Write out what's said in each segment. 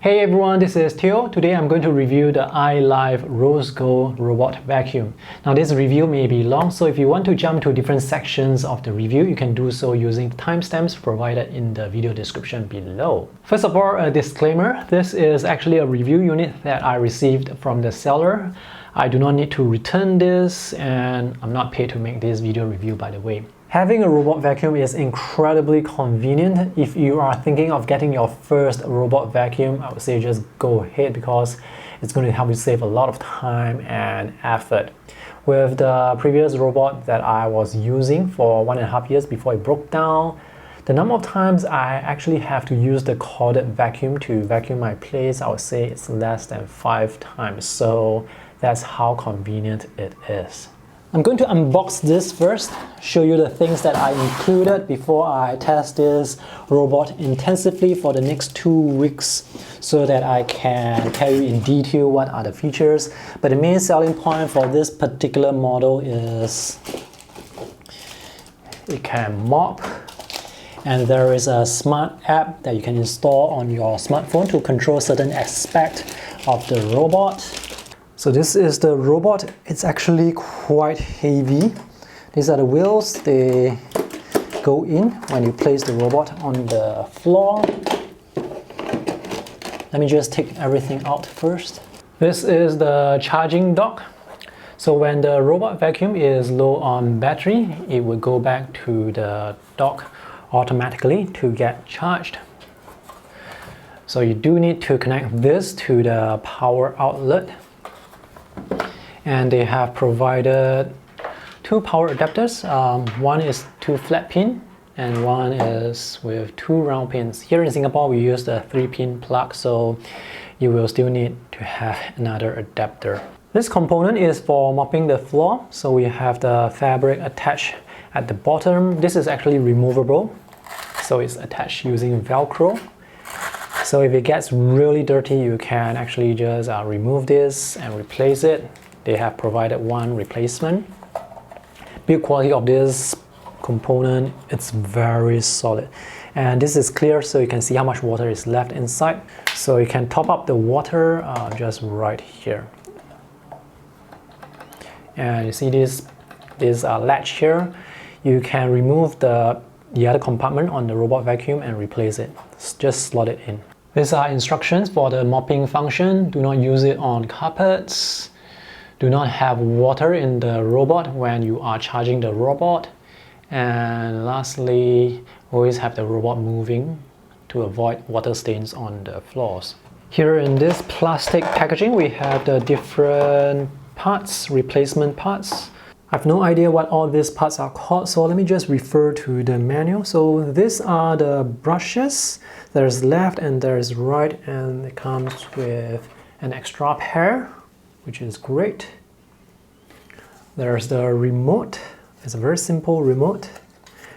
Hey everyone, this is Theo. Today I'm going to review the iLife RoberGuru robot vacuum. Now this review may be long, so if you want to jump to different sections of the review, you can do so using timestamps provided in the video description below. First of all, a disclaimer. This is actually a review unit that I received from the seller. I do not need to return this, and I'm not paid to make this video review, by the way. Having a robot vacuum is incredibly convenient. If you are thinking of getting your first robot vacuum, I would say just go ahead because it's going to help you save a lot of time and effort. With the previous robot that I was using for 1.5 years before it broke down, the number of times I actually have to use the corded vacuum to vacuum my place, I would say it's less than 5 times. So that's how convenient it is. I'm going to unbox this first, show you the things that I included before I test this robot intensively for the next 2 weeks so that I can tell you in detail what are the features. But the main selling point for this particular model is it can mop, and there is a smart app that you can install on your smartphone to control certain aspects of the robot. So this is the robot. It's actually quite heavy. These are the wheels. They go in when you place the robot on the floor. Let me just take everything out first. This is the charging dock. So when the robot vacuum is low on battery, it will go back to the dock automatically to get charged. So you do need to connect this to the power outlet. And they have provided 2 power adapters. One is 2 flat pin and one is with 2 round pins. Here in Singapore we use the 3-pin plug, so you will still need to have another adapter. This component is for mopping the floor, so we have the fabric attached at the bottom. This is actually removable, so it's attached using Velcro. So if it gets really dirty, you can actually just remove this and replace it. They have provided 1 replacement. Build quality of this component, it's very solid. And this is clear, so you can see how much water is left inside. So you can top up the water just right here. And you see this latch here. You can remove the other compartment on the robot vacuum and replace it. Just slot it in. These are instructions for the mopping function. Do not use it on carpets. Do not have water in the robot when you are charging the robot. And lastly, always have the robot moving to avoid water stains on the floors. Here in this plastic packaging, we have the different parts, replacement parts. I have no idea what all these parts are called, so let me just refer to the manual. So these are the brushes. There's left and there's right, and it comes with an extra pair, which is great. There's the remote. It's a very simple remote.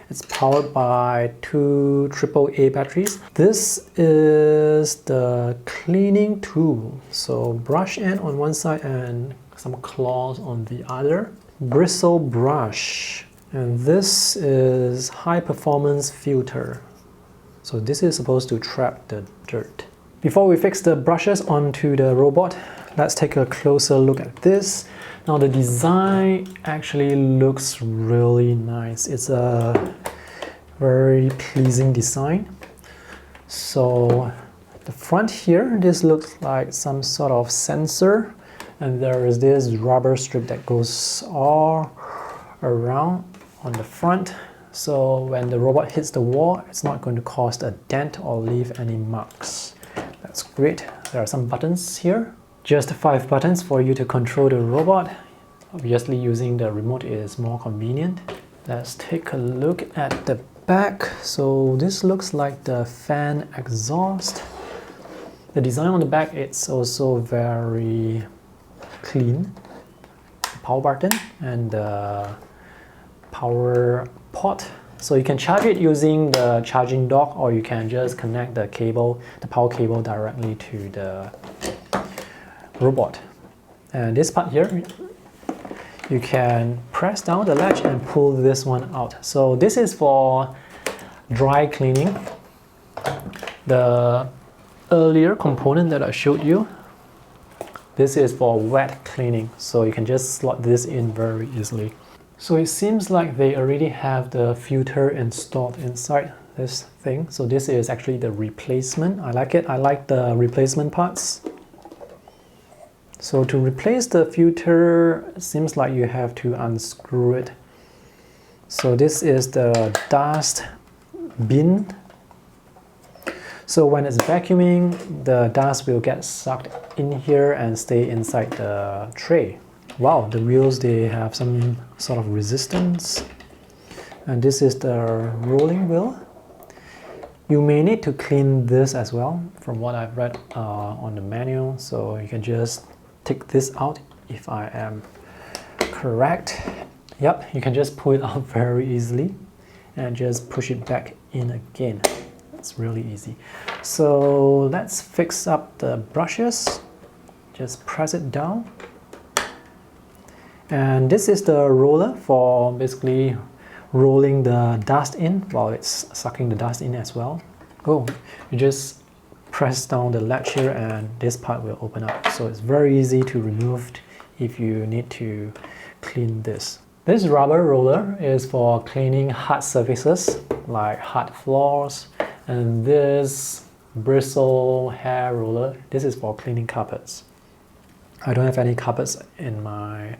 It's powered by 2 AAA batteries. This is the cleaning tool. So brush end on one side and some claws on the other. Bristle brush. And this is high performance filter. So this is supposed to trap the dirt. Before we fix the brushes onto the robot, let's take a closer look at this. Now the design actually looks really nice. It's a very pleasing design. So the front here, this looks like some sort of sensor, and there is this rubber strip that goes all around on the front. So when the robot hits the wall, it's not going to cause a dent or leave any marks. That's great. There are some buttons here. Just 5 buttons for you to control the robot. Obviously using the remote is more convenient. Let's take a look at the back. So this looks like the fan exhaust. The design on the back, it's also very clean. The power button and the power port. So you can charge it using the charging dock, or you can just connect the cable, the power cable, directly to the robot. And this part here, you can press down the latch and pull this one out. So this is for dry cleaning. The earlier component that I showed you. This is for wet cleaning, so you can just slot this in very easily. So it seems like they already have the filter installed inside this thing. So this is actually the replacement. I like it. I like the replacement parts. So to replace the filter, it seems like you have to unscrew it. So this is the dust bin. So when it's vacuuming, the dust will get sucked in here and stay inside the tray. Wow, the wheels, they have some sort of resistance. And this is the rolling wheel. You may need to clean this as well, from what I've read on the manual. So you can just take this out if I am correct. Yep, you can just pull it out very easily and just push it back in again. It's really easy. So let's fix up the brushes. Just press it down. And this is the roller for basically rolling the dust in while it's sucking the dust in as well. Oh, you just press down the latch here and this part will open up. So it's very easy to remove if you need to clean this. This rubber roller is for cleaning hard surfaces like hard floors. And this bristle hair roller, this is for cleaning carpets. I don't have any carpets in my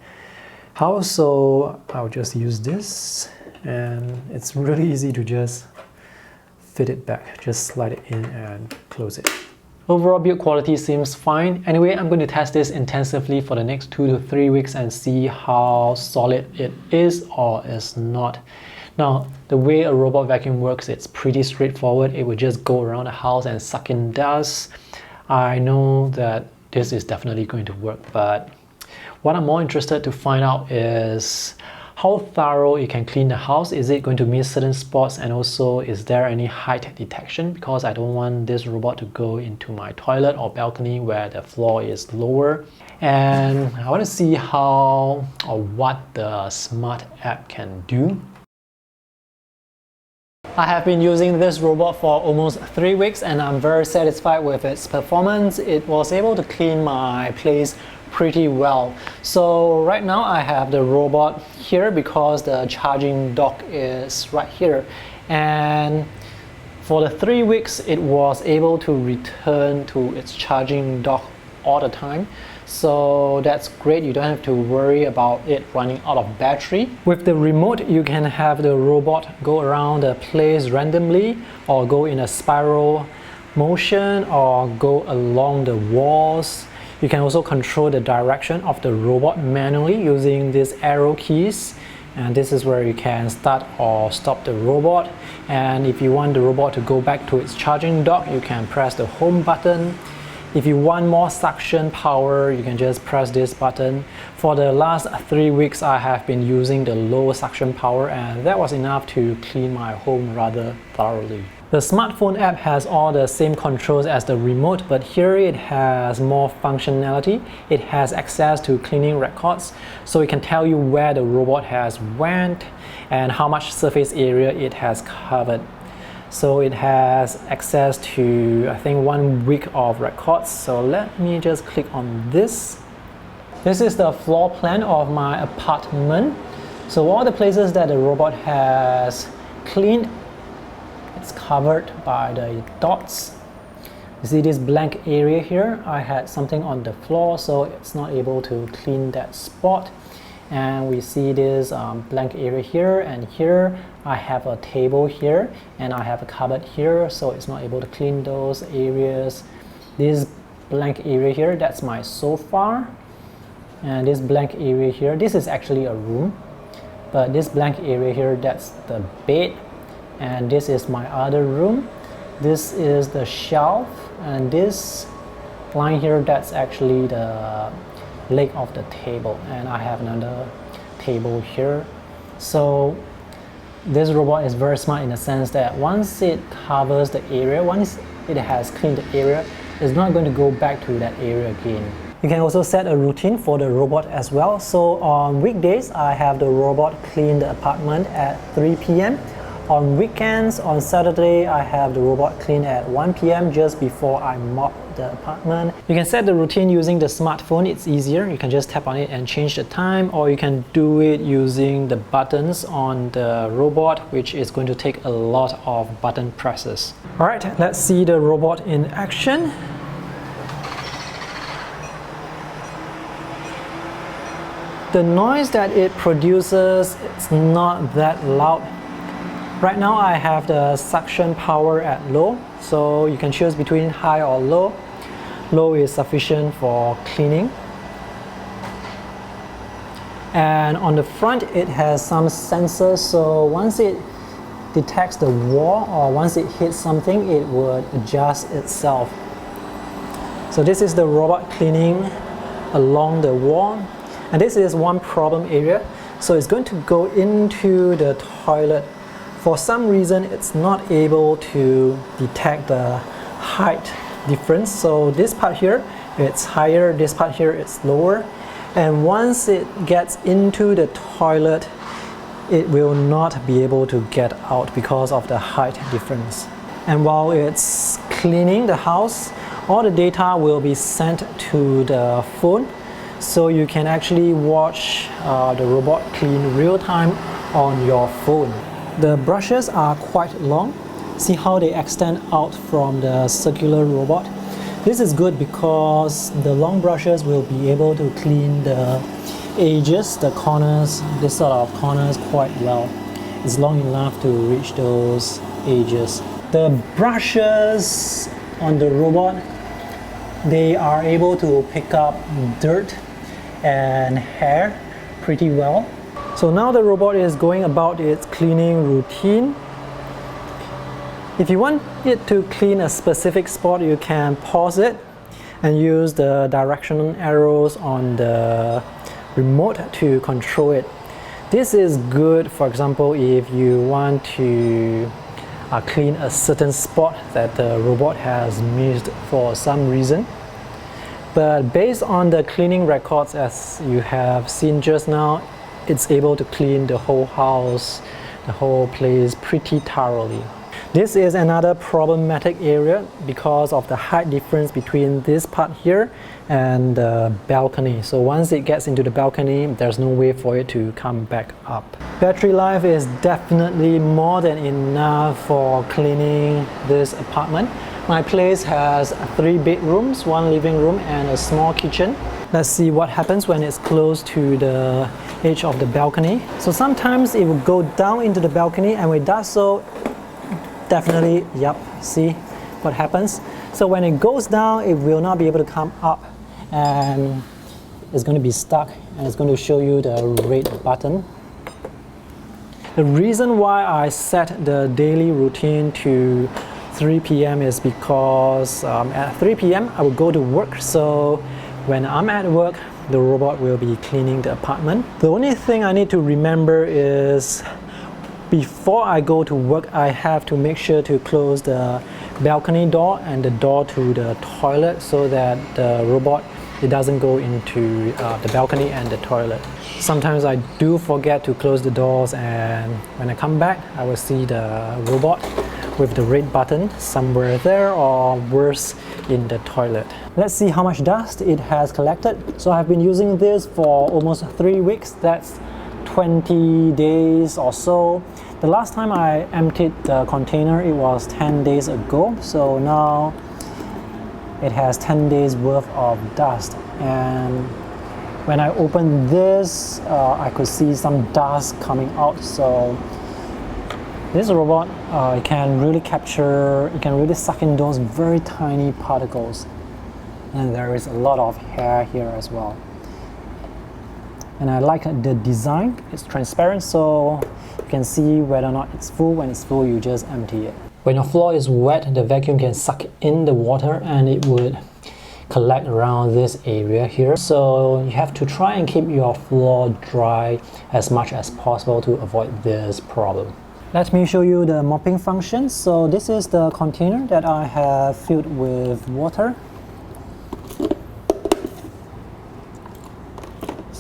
house, so I'll just use this. And it's really easy to just fit it back. Just slide it in and close it. Overall build quality seems fine. Anyway, I'm going to test this intensively for the next 2 to 3 weeks and see how solid it is or is not. Now, the way a robot vacuum works, it's pretty straightforward. It will just go around the house and suck in dust. I know that this is definitely going to work, but what I'm more interested to find out is how thorough it can clean the house. Is it going to miss certain spots? And also, is there any height detection? Because I don't want this robot to go into my toilet or balcony where the floor is lower. And I want to see how or what the smart app can do. I have been using this robot for almost 3 weeks and I'm very satisfied with its performance. It was able to clean my place pretty well. So right now I have the robot here because the charging dock is right here. And for the 3 weeks it was able to return to its charging dock all the time. So that's great, you don't have to worry about it running out of battery. With the remote, you can have the robot go around the place randomly or go in a spiral motion or go along the walls. You can also control the direction of the robot manually using these arrow keys. And this is where you can start or stop the robot. And if you want the robot to go back to its charging dock, you can press the home button. If you want more suction power, you can just press this button. For the last 3 weeks, I have been using the low suction power and that was enough to clean my home rather thoroughly. The smartphone app has all the same controls as the remote, but here it has more functionality. It has access to cleaning records, so it can tell you where the robot has went and how much surface area it has covered. So it has access to, I think, 1 week of records. So let me just click on this. This is the floor plan of my apartment. So all the places that the robot has cleaned, it's covered by the dots. You see this blank area here? I had something on the floor, so it's not able to clean that spot. And we see this blank area here, and here I have a table here and I have a cupboard here, so it's not able to clean those areas. This blank area here, that's my sofa, and this blank area here, this is actually a room, but this blank area here, that's the bed, and this is my other room. This is the shelf, and this line here, that's actually the leg of the table, and I have another table here. So this robot is very smart in the sense that once it covers the area, once it has cleaned the area, it's not going to go back to that area again. You can also set a routine for the robot as well. So on weekdays, I have the robot clean the apartment at 3 p.m. On weekends, on Saturday, I have the robot clean at 1 p.m. just before I mop the apartment. You can set the routine using the smartphone. It's easier. You can just tap on it and change the time, or you can do it using the buttons on the robot, which is going to take a lot of button presses. All right, let's see the robot in action. The noise that it produces is not that loud. Right now I have the suction power at low, so you can choose between high or low. Low is sufficient for cleaning. And on the front it has some sensors, so once it detects the wall or once it hits something, it would adjust itself. So this is the robot cleaning along the wall, and this is one problem area. So it's going to go into the toilet. For some reason, it's not able to detect the height difference. So this part here, it's higher, this part here, it's lower. And once it gets into the toilet, it will not be able to get out because of the height difference. And while it's cleaning the house, all the data will be sent to the phone. So you can actually watch the robot clean real time on your phone. The brushes are quite long. See how they extend out from the circular robot? This is good because the long brushes will be able to clean the edges, the corners, this sort of corners quite well. It's long enough to reach those edges. The brushes on the robot, they are able to pick up dirt and hair pretty well. So now the robot is going about its cleaning routine. If you want it to clean a specific spot, you can pause it and use the directional arrows on the remote to control it. This is good, for example, if you want to clean a certain spot that the robot has missed for some reason. But based on the cleaning records as you have seen just now, it's able to clean the whole house, the whole place pretty thoroughly. This is another problematic area because of the height difference between this part here and the balcony. So once it gets into the balcony, there's no way for it to come back up. Battery life is definitely more than enough for cleaning this apartment. My place has 3 bedrooms, 1 living room and a small kitchen. Let's see what happens when it's close to the edge of the balcony. So sometimes it will go down into the balcony, and when it does so, definitely, yep, see what happens. So when it goes down, it will not be able to come up, and it's going to be stuck, and it's going to show you the red button. The reason why I set the daily routine to 3 p.m. is because at 3 p.m. I will go to work. So when I'm at work, the robot will be cleaning the apartment. The only thing I need to remember is before I go to work, I have to make sure to close the balcony door and the door to the toilet so that the robot, it doesn't go into the balcony and the toilet. Sometimes I do forget to close the doors, and when I come back, I will see the robot with the red button somewhere there, or worse, in the toilet. Let's see how much dust it has collected. So I've been using this for almost 3 weeks. That's 20 days or so. The last time I emptied the container, it was 10 days ago. So now it has 10 days worth of dust. And when I opened this, I could see some dust coming out. So this robot, it can really capture, it can really suck in those very tiny particles. And there is a lot of hair here as well. And I like the design. It's transparent, so you can see whether or not it's full. When it's full, you just empty it. When your floor is wet, the vacuum can suck in the water and it would collect around this area here. So you have to try and keep your floor dry as much as possible to avoid this problem. Let me show you the mopping function. So this is the container that I have filled with water.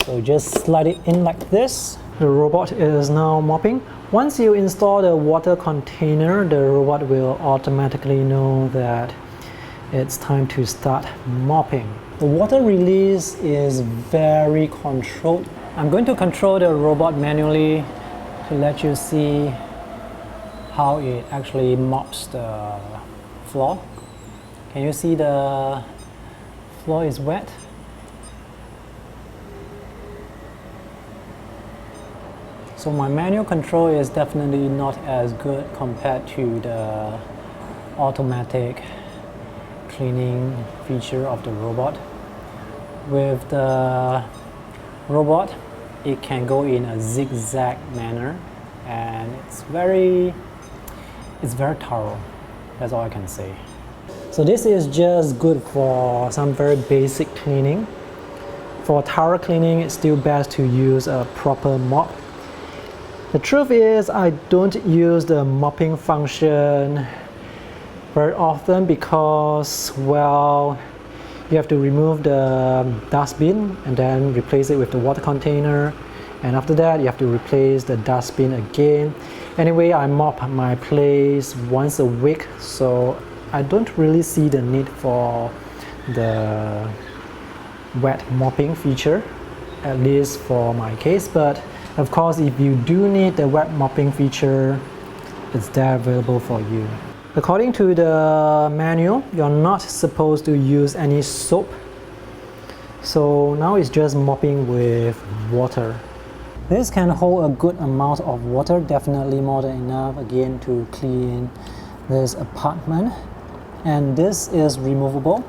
So just slide it in like this. The robot is now mopping. Once you install the water container, the robot will automatically know that it's time to start mopping. The water release is very controlled. I'm going to control the robot manually to let you see how it actually mops the floor. Can you see the floor is wet? So my manual control is definitely not as good compared to the automatic cleaning feature of the robot. With the robot, it can go in a zigzag manner, and it's very thorough. That's all I can say. So this is just good for some very basic cleaning. For thorough cleaning, it's still best to use a proper mop. The truth is, I don't use the mopping function very often because, well, you have to remove the dustbin and then replace it with the water container, and after that you have to replace the dustbin again. Anyway, I mop my place once a week, so I don't really see the need for the wet mopping feature, at least for my case. But of course, if you do need the wet mopping feature, it's there available for you. According to the manual, you're not supposed to use any soap. So now it's just mopping with water. This can hold a good amount of water, definitely more than enough again to clean this apartment. And this is removable.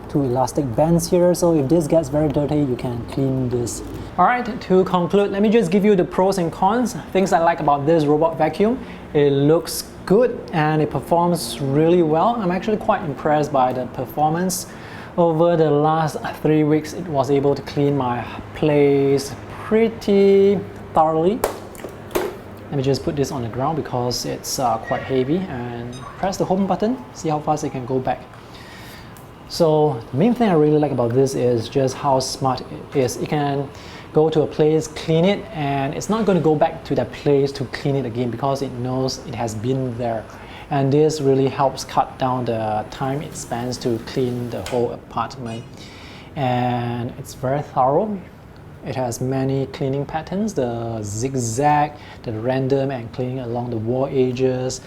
Two elastic bands here, so if this gets very dirty, you can clean this. Alright, to conclude, let me just give you the pros and cons. Things I like about this robot vacuum: it looks good and it performs really well. I'm actually quite impressed by the performance. Over the last 3 weeks, it was able to clean my place pretty thoroughly. Let me just put this on the ground because it's quite heavy, and press the home button, see how fast it can go back. So the main thing I really like about this is just how smart it is. It can go to a place, clean it, and it's not going to go back to that place to clean it again because it knows it has been there. And this really helps cut down the time it spends to clean the whole apartment. And it's very thorough. It has many cleaning patterns, the zigzag, the random, and cleaning along the wall edges.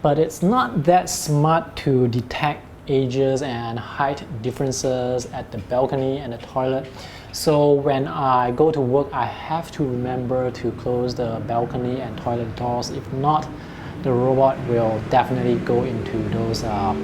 But it's not that smart to detect edges and height differences at the balcony and the toilet. So when I go to work, I have to remember to close the balcony and toilet doors. If not, the robot will definitely go into those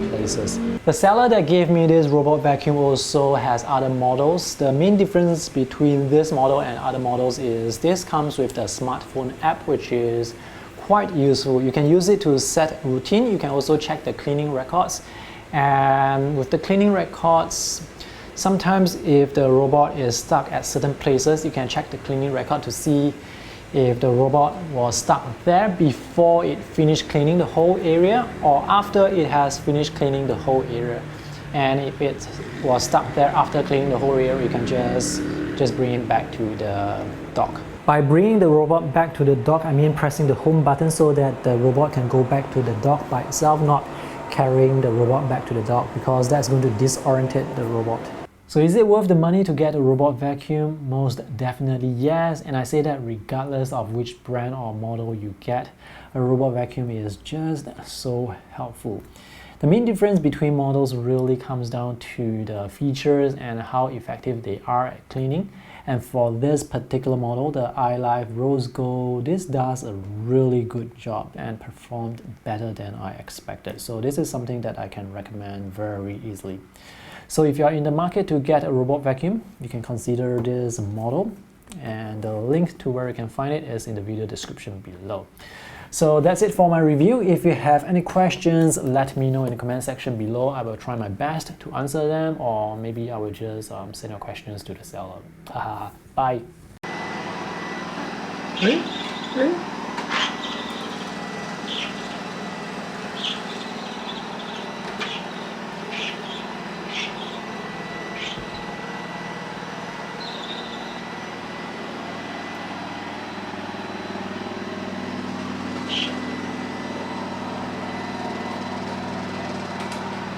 places. The seller that gave me this robot vacuum also has other models. The main difference between this model and other models is this comes with the smartphone app, which is quite useful. You can use it to set routine. You can also check the cleaning records. And with the cleaning records, sometimes if the robot is stuck at certain places, you can check the cleaning record to see if the robot was stuck there before it finished cleaning the whole area or after it has finished cleaning the whole area. And if it was stuck there after cleaning the whole area, you can just bring it back to the dock. By bringing the robot back to the dock, I mean pressing the home button so that the robot can go back to the dock by itself, not carrying the robot back to the dock, because that's going to disorientate the robot. So is it worth the money to get a robot vacuum? Most definitely yes, and I say that regardless of which brand or model you get, a robot vacuum is just so helpful. The main difference between models really comes down to the features and how effective they are at cleaning. And for this particular model, the iLife Rose Gold, this does a really good job and performed better than I expected. So this is something that I can recommend very easily. So if you're in the market to get a robot vacuum, you can consider this model, and the link to where you can find it is in the video description below. So that's it for my review. If you have any questions, let me know in the comment section below. I will try my best to answer them, or maybe I will just send your questions to the seller. Bye.